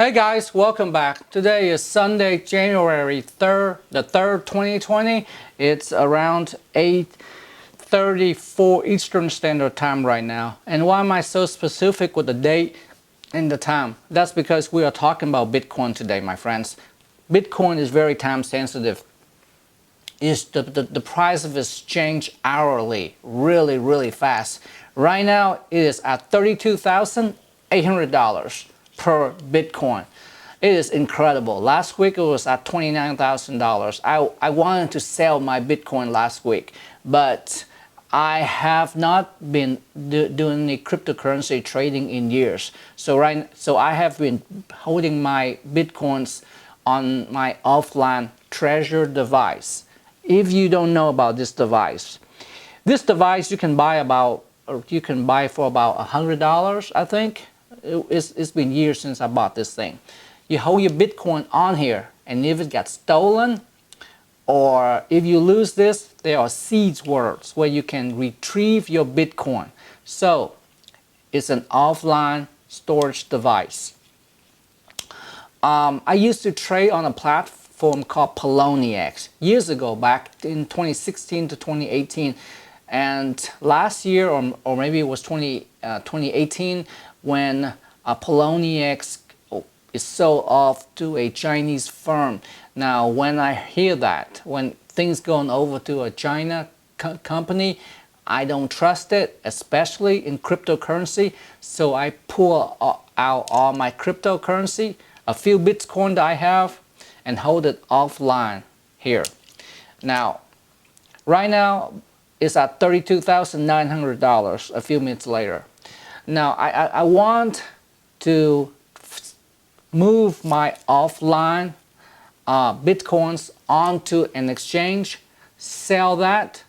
Hey guys, welcome back. Today is Sunday, January 3rd, 2020. It's around 8:34 Eastern Standard Time right now. And why am I so specific with the date and the time? That's because we are talking about Bitcoin today, my friends. Bitcoin is very time sensitive. The price of its change hourly, really fast. Right now, it is at $32,800 per Bitcoin. It is incredible. Last week it was at $29,000. I wanted to sell my Bitcoin last week, but I have not been doing any cryptocurrency trading in years. So I have been holding my Bitcoins on my offline treasure device. If you don't know about this device you can buy for about $100, I think. It's been years since I bought this thing. You hold your Bitcoin on here, and if it gets stolen or if you lose this, there are seed words where you can retrieve your Bitcoin. So it's an offline storage device. I used to trade on a platform called Poloniex years ago, back in 2016 to 2018. And last year, or maybe it was 2018, when Poloniex is sold off to a Chinese firm. Now, when I hear that, when things going over to a China company, I don't trust it, especially in cryptocurrency. So I pull out all my cryptocurrency, a few Bitcoin that I have, and hold it offline here. Now, right now, it's at $32,900 a few minutes later. Now, I want to move my offline Bitcoins onto an exchange, sell that,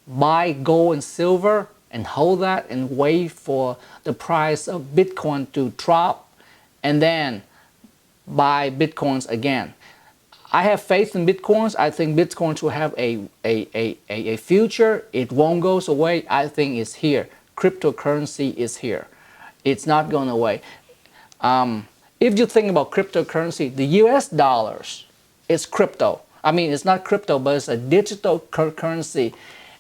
buy gold and silver, and hold that and wait for the price of Bitcoin to drop, and then buy Bitcoins again. I have faith in Bitcoins. I think Bitcoins will have a future. It won't go away. I think it's here. Cryptocurrency is here. It's not going away. If you think about cryptocurrency, the US dollars is crypto. I mean, it's not crypto, but it's a digital currency.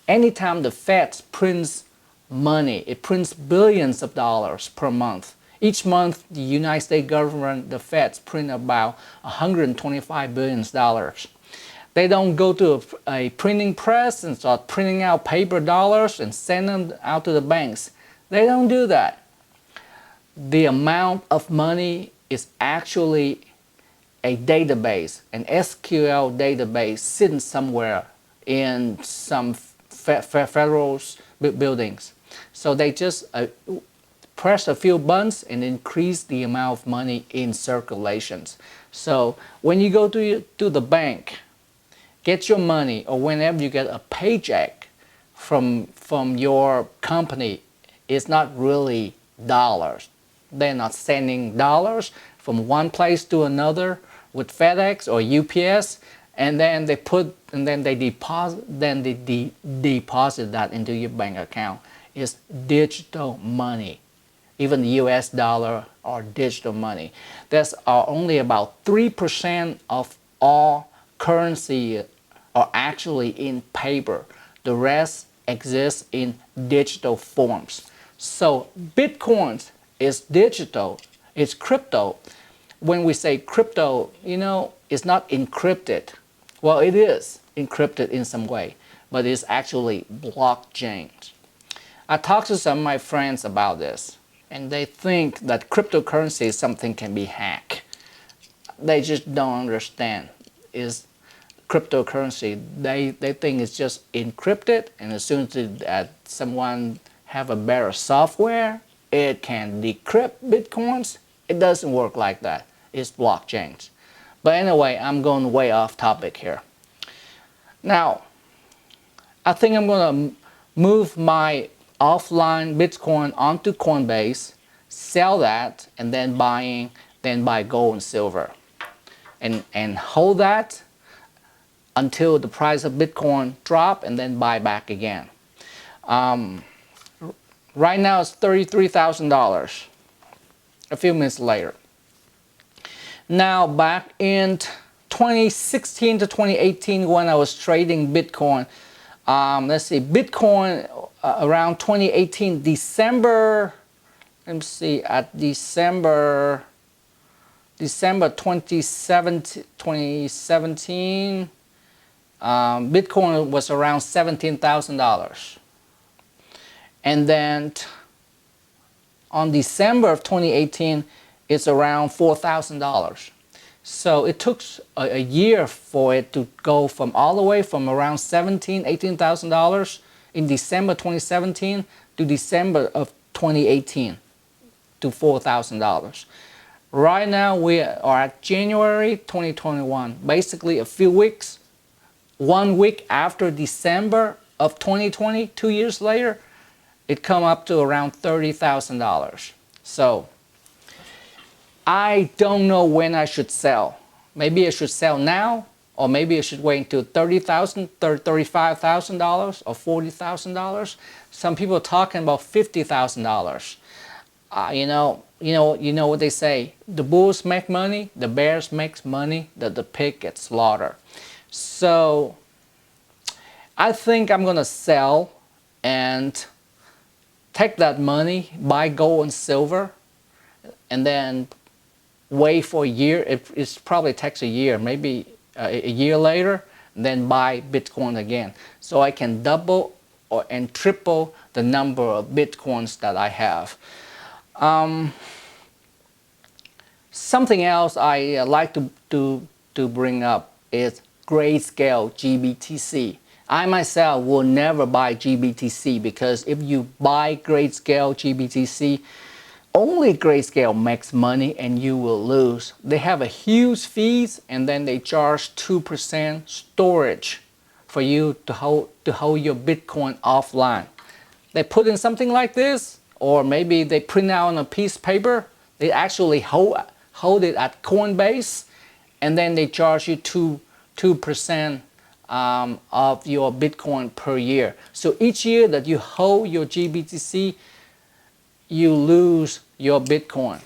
Anytime the Fed prints money, it prints billions of dollars per month. Each month, the United States government, the Feds, print about $125 billion. They don't go to a printing press and start printing out paper dollars and send them out to the banks. They don't do that. The amount of money is actually a database, an SQL database sitting somewhere in some federal buildings. So they just press a few buttons and increase the amount of money in circulations. So when you go to the bank, get your money, or whenever you get a paycheck from your company, it's not really dollars. They're not sending dollars from one place to another with FedEx or UPS, and then they deposit that into your bank account. It's digital money. Even the US dollar are digital money. There's only about 3% of all currency are actually in paper. The rest exists in digital forms. So Bitcoin is digital, it's crypto. When we say crypto, it's not encrypted. Well, it is encrypted in some way, but it's actually blockchain. I talked to some of my friends about this, and they think that cryptocurrency is something can be hacked. They just don't understand. Is cryptocurrency, they think it's just encrypted, and as soon as someone have a better software, it can decrypt Bitcoins. It doesn't work like that. It's blockchains. But anyway, I'm going way off topic here. Now, I think I'm going to move my offline Bitcoin onto Coinbase, sell that, and then buy gold and silver, and hold that until the price of Bitcoin drop, and then buy back again. Right now it's $33,000. A few minutes later, Now, back in 2016 to 2018, when I was trading Bitcoin, let's see, Bitcoin around 2018, December, let me see, at December 2017, Bitcoin was around $17,000. And then on December of 2018, it's around $4,000. So it took a year for it to go from all the way from around $18,000 in December 2017 to December of 2018 to $4,000. Right now we are at January 2021, basically a few weeks, 1 week after December of 2020, 2 years later, it come up to around $30,000. So I don't know when I should sell. Maybe I should sell now, or maybe I should wait until $30,000, $35,000, or $40,000. Some people are talking about $50,000. You know what they say: the bulls make money, the bears makes money, the pig gets slaughtered. So I think I'm gonna sell and take that money, buy gold and silver, and then wait for a year. It probably takes a year, maybe a year later, then buy Bitcoin again. So I can double and triple the number of Bitcoins that I have. Something else I like to bring up is Grayscale GBTC. I myself will never buy GBTC because if you buy Grayscale GBTC, only Grayscale makes money and you will lose. They have a huge fees and then they charge 2% storage for you to hold your Bitcoin offline. They put in something like this, or maybe they print out on a piece of paper. They actually hold it at Coinbase, and then they charge you 2% of your Bitcoin per year. So each year that you hold your GBTC, you lose your Bitcoin.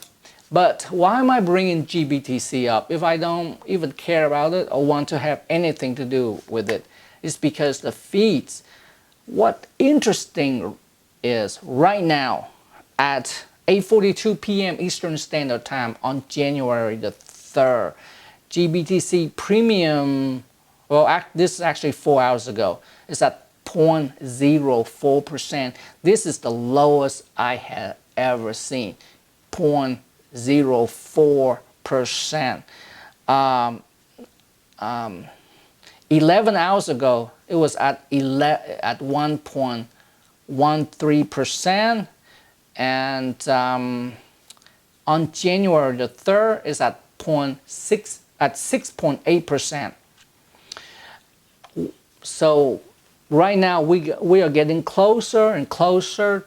But why am I bringing GBTC up if I don't even care about it or want to have anything to do with it? It's because the fees. What interesting is right now at 8:42 p.m. Eastern Standard Time on January the 3rd, GBTC premium, well, this is actually 4 hours ago, it's at 0.04%. This is the lowest I have ever seen, 0.04%. 11 hours ago, it was at 1.13%, and on January the 3rd, it's at 6.8%. So right now we are getting closer and closer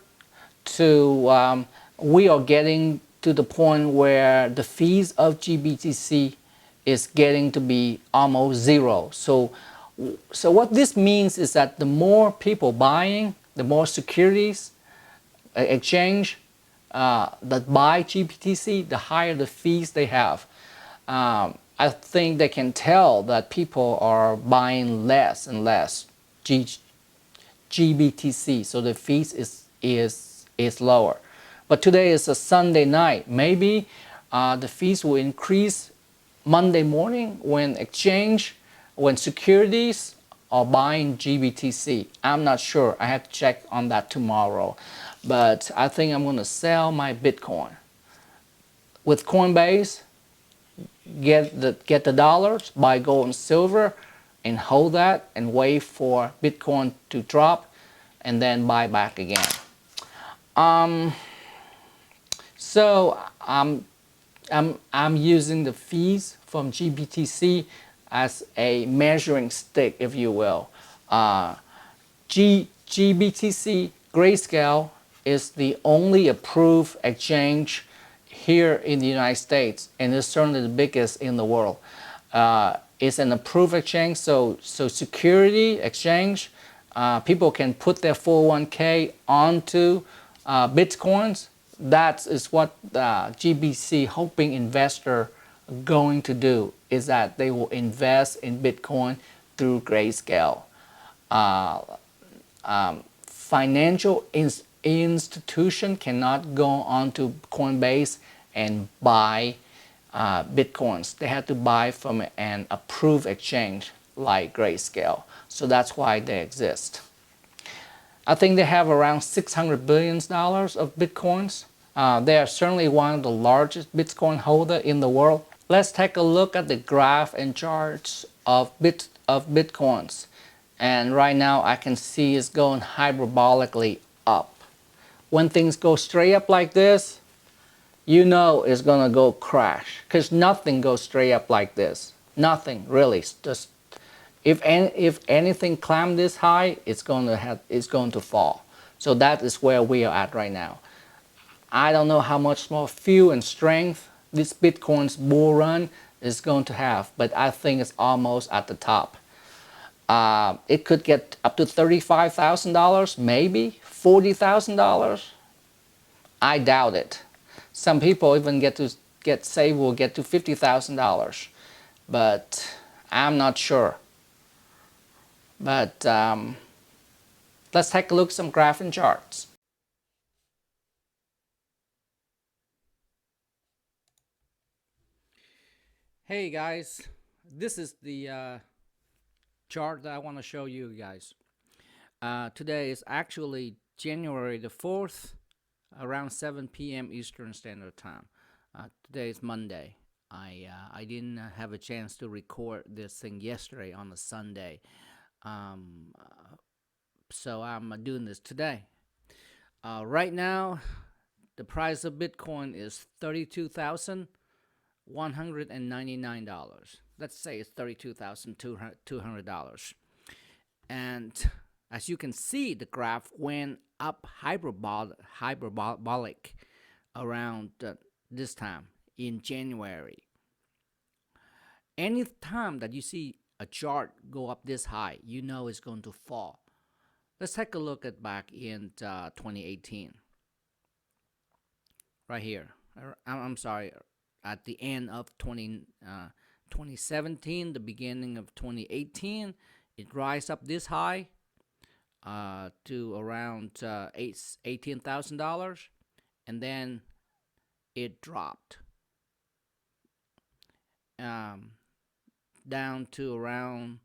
to we are getting to the point where the fees of GBTC is getting to be almost zero. So what this means is that the more people buying, the more securities exchange that buy GBTC, the higher the fees they have. I think they can tell that people are buying less and less GBTC, so the fees is lower. But today is a Sunday night. Maybe the fees will increase Monday morning when securities are buying GBTC. I'm not sure. I have to check on that tomorrow. But I think I'm going to sell my Bitcoin. With Coinbase, get the dollars, buy gold and silver, and hold that and wait for Bitcoin to drop, and then buy back again. So I'm using the fees from GBTC as a measuring stick, if you will. GBTC Grayscale is the only approved exchange here in the United States, and it's certainly the biggest in the world. It's an approved exchange, so security exchange, people can put their 401k onto Bitcoins. That is what GBTC hoping investor going to do is that they will invest in Bitcoin through Grayscale. Uh, Financial institution cannot go onto Coinbase and buy Bitcoins. They have to buy from an approved exchange like Grayscale. So that's why they exist. I think they have around $600 billion of Bitcoins. They are certainly one of the largest Bitcoin holder in the world. Let's take a look at the graph and charts of Bitcoins. And right now I can see it's going hyperbolically up. When things go straight up like this, you know it's gonna go crash, because nothing goes straight up like this. Nothing really. Just if anything climbs this high, it's going to fall. So that is where we are at right now. I don't know how much more fuel and strength this Bitcoin's bull run is going to have, but I think it's almost at the top. It could get up to $35,000, maybe $40,000. I doubt it. Some people even will get to $50,000, but I'm not sure. But let's take a look at some graph and charts. Hey guys, this is the chart that I want to show you guys. Today is actually January the 4th, around 7 p.m. Eastern Standard Time. Today is Monday. I didn't have a chance to record this thing yesterday on a Sunday, so I'm doing this today. Right now, the price of Bitcoin is $32,199. Let's say it's $32,200. And as you can see, the graph went up hyperbolic around this time in January. Any time that you see a chart go up this high, you know it's going to fall. Let's take a look at back in 2018. Right here. I'm sorry, at the end of 2017, the beginning of 2018, it rise up this high to around $18,000, and then it dropped down to around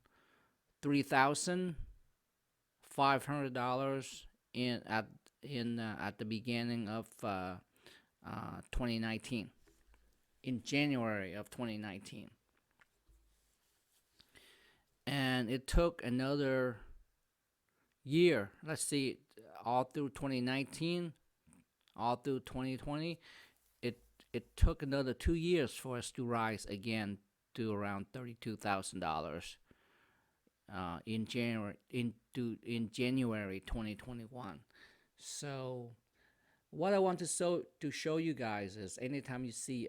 $3,500 at the beginning of 2019, in January of 2019. And it took another year, let's see, all through 2019, all through 2020, it took another 2 years for us to rise again to around $32,000 in January 2021. So what I want to show you guys is anytime you see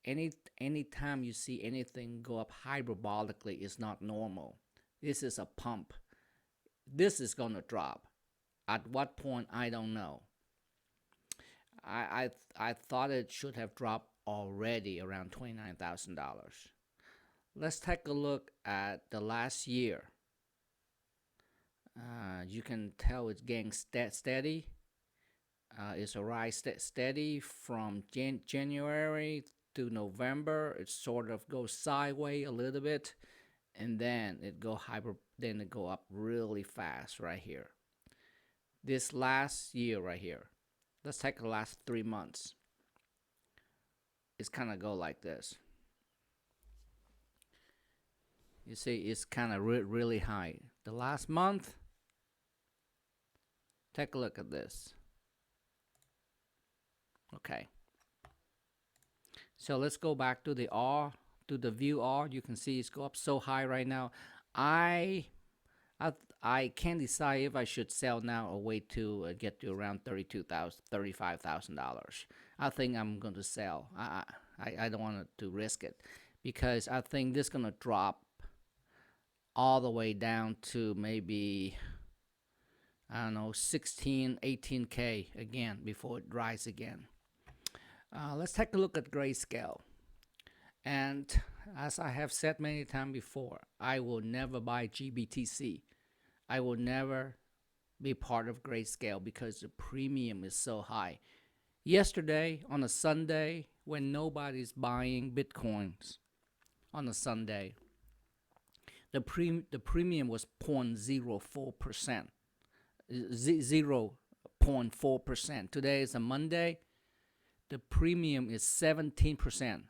anytime you see anything go up hyperbolically, is not normal. This is a pump. This is gonna drop. At what point, I don't know. I thought it should have dropped already around $29,000. Let's take a look at the last year. You can tell it's getting steady. It's a rise steady from January to November. It sort of goes sideways a little bit, and then it go up really fast right here. This last year right here, let's take the last 3 months. It's kind of go like this. You see, it's kind of really high. The last month, take a look at this. Okay. So let's go back to the R, to the view R. You can see it's go up so high right now. I can't decide if I should sell now or wait to get to around $35,000. I think I'm going to sell. I don't want to risk it, because I think this is going to drop all the way down to maybe, I don't know, 16, 18K again before it rises again. Let's take a look at Grayscale. And as I have said many times before, I will never buy GBTC. I will never be part of Grayscale because the premium is so high. Yesterday, on a Sunday, when nobody's buying Bitcoins on a Sunday, the premium was 0.04%, 0.4%. Today is a Monday. The premium is 17%,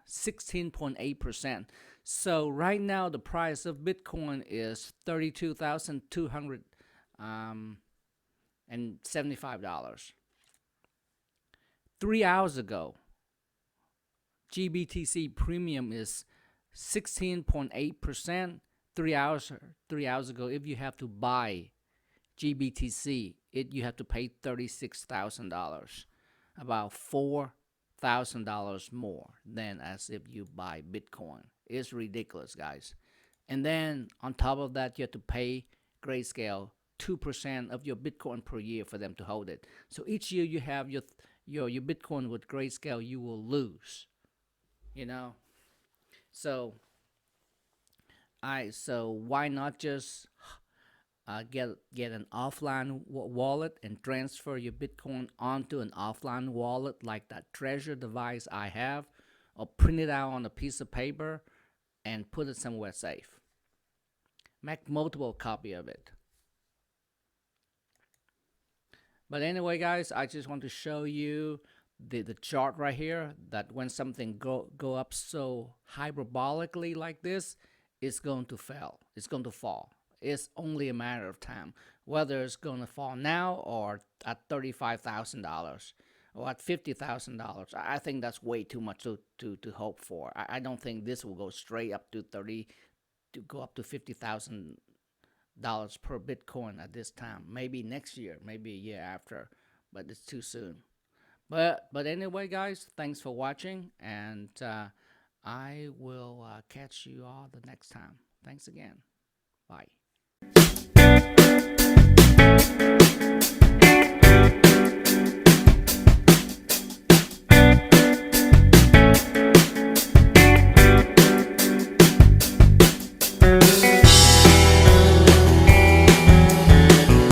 16.8%. So right now the price of Bitcoin is $32,275. 3 hours ago, GBTC premium is 16.8%. 3 hours ago, if you have to buy GBTC, you have to pay $36,000, about $4,000 more than as if you buy Bitcoin. It's ridiculous, guys. And then on top of that, you have to pay Grayscale 2% of your Bitcoin per year for them to hold it. So each year you have your Bitcoin with Grayscale, you will lose. So why not just get an offline wallet and transfer your Bitcoin onto an offline wallet like that Treasure device I have, or print it out on a piece of paper and put it somewhere safe. Make multiple copy of it. But anyway, guys, I just want to show you the chart right here, that when something go up so hyperbolically like this, it's going to fail. It's going to fall. It's only a matter of time, whether it's going to fall now or at $35,000 or at $50,000. I think that's way too much to hope for. I don't think this will go straight up to $50,000 per Bitcoin at this time. Maybe next year, maybe a year after, but it's too soon. But anyway, guys, thanks for watching, and I will catch you all the next time. Thanks again. Bye.